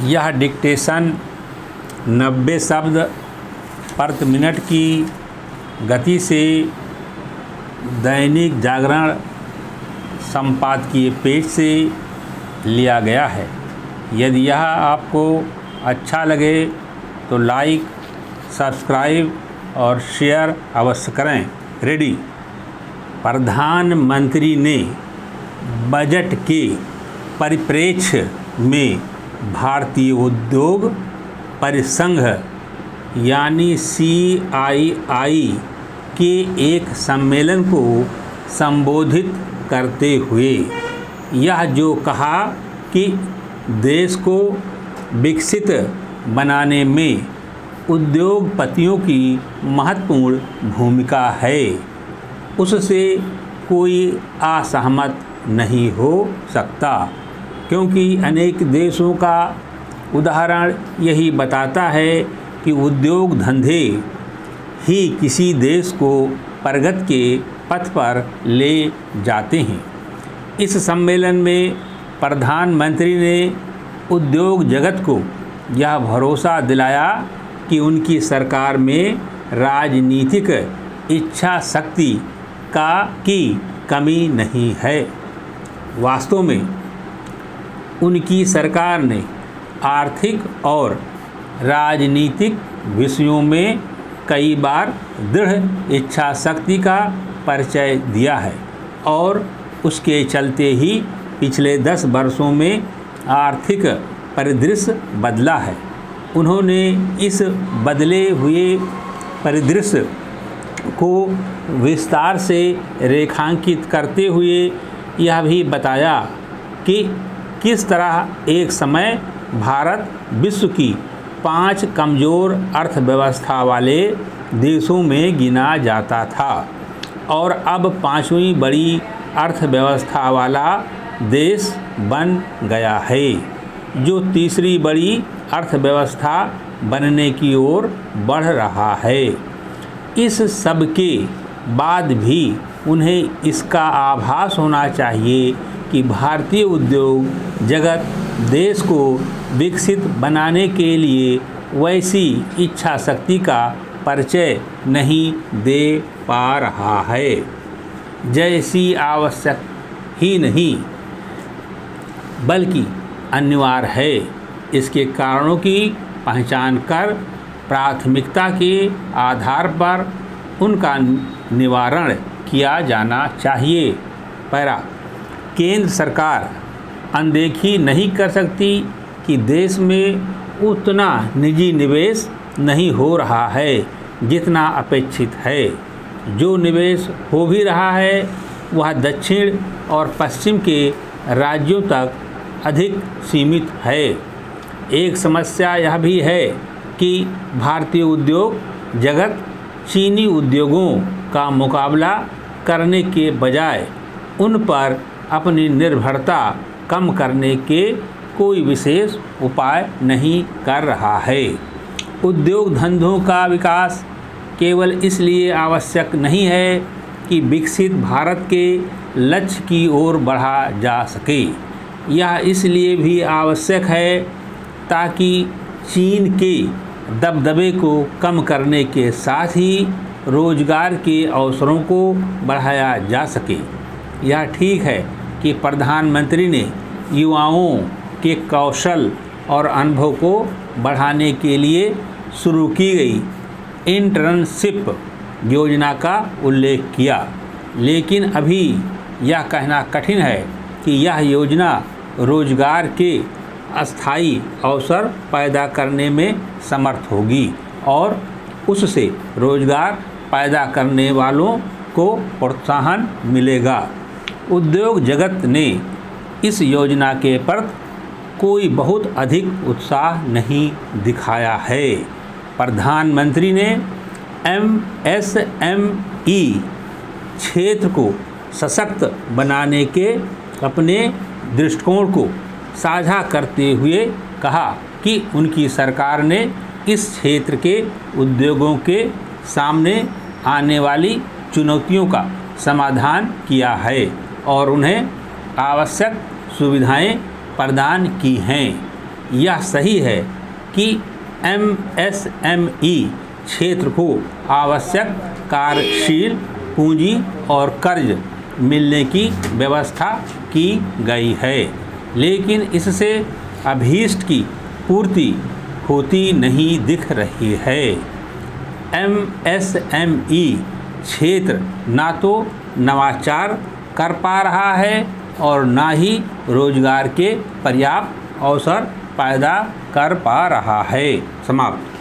यह डिक्टेशन 90 शब्द प्रति मिनट की गति से दैनिक जागरण संपादकीय पेज से लिया गया है। यदि यह आपको अच्छा लगे तो लाइक, सब्सक्राइब और शेयर अवश्य करें। रेडी। प्रधानमंत्री ने बजट के परिप्रेक्ष्य में भारतीय उद्योग परिसंघ यानी CII के एक सम्मेलन को संबोधित करते हुए यह जो कहा कि देश को विकसित बनाने में उद्योगपतियों की महत्वपूर्ण भूमिका है, उससे कोई असहमत नहीं हो सकता, क्योंकि अनेक देशों का उदाहरण यही बताता है कि उद्योग धंधे ही किसी देश को प्रगति के पथ पर ले जाते हैं। इस सम्मेलन में प्रधानमंत्री ने उद्योग जगत को यह भरोसा दिलाया कि उनकी सरकार में राजनीतिक इच्छा शक्ति की कमी नहीं है। वास्तव में उनकी सरकार ने आर्थिक और राजनीतिक विषयों में कई बार दृढ़ इच्छा शक्ति का परिचय दिया है और उसके चलते ही पिछले 10 वर्षों में आर्थिक परिदृश्य बदला है। उन्होंने इस बदले हुए परिदृश्य को विस्तार से रेखांकित करते हुए यह भी बताया कि किस तरह एक समय भारत विश्व की 5 कमज़ोर अर्थव्यवस्था वाले देशों में गिना जाता था और अब 5वीं बड़ी अर्थव्यवस्था वाला देश बन गया है, जो तीसरी बड़ी अर्थव्यवस्था बनने की ओर बढ़ रहा है। इस सब के बाद भी उन्हें इसका आभास होना चाहिए कि भारतीय उद्योग जगत देश को विकसित बनाने के लिए वैसी इच्छा शक्ति का परिचय नहीं दे पा रहा है, जैसी आवश्यक ही नहीं बल्कि अनिवार्य है। इसके कारणों की पहचान कर प्राथमिकता के आधार पर उनका निवारण किया जाना चाहिए। पैरा, केंद्र सरकार अनदेखी नहीं कर सकती कि देश में उतना निजी निवेश नहीं हो रहा है जितना अपेक्षित है। जो निवेश हो भी रहा है वह दक्षिण और पश्चिम के राज्यों तक अधिक सीमित है। एक समस्या यह भी है कि भारतीय उद्योग जगत चीनी उद्योगों का मुकाबला करने के बजाय उन पर अपनी निर्भरता कम करने के कोई विशेष उपाय नहीं कर रहा है। उद्योग धंधों का विकास केवल इसलिए आवश्यक नहीं है कि विकसित भारत के लक्ष्य की ओर बढ़ा जा सके, यह इसलिए भी आवश्यक है ताकि चीन के दबदबे को कम करने के साथ ही रोजगार के अवसरों को बढ़ाया जा सके। यह ठीक है कि प्रधानमंत्री ने युवाओं के कौशल और अनुभव को बढ़ाने के लिए शुरू की गई इंटर्नशिप योजना का उल्लेख किया, लेकिन अभी यह कहना कठिन है कि यह योजना रोजगार के अस्थायी अवसर पैदा करने में समर्थ होगी और उससे रोजगार पैदा करने वालों को प्रोत्साहन मिलेगा। उद्योग जगत ने इस योजना के प्रति कोई बहुत अधिक उत्साह नहीं दिखाया है। प्रधानमंत्री ने MSME क्षेत्र को सशक्त बनाने के अपने दृष्टिकोण को साझा करते हुए कहा कि उनकी सरकार ने इस क्षेत्र के उद्योगों के सामने आने वाली चुनौतियों का समाधान किया है और उन्हें आवश्यक सुविधाएं प्रदान की हैं। यह सही है कि MSME क्षेत्र को आवश्यक कार्यशील पूंजी और कर्ज मिलने की व्यवस्था की गई है, लेकिन इससे अभीष्ट की पूर्ति होती नहीं दिख रही है। MSME क्षेत्र ना तो नवाचार कर पा रहा है और ना ही रोजगार के पर्याप्त अवसर पैदा कर पा रहा है। समाप्त।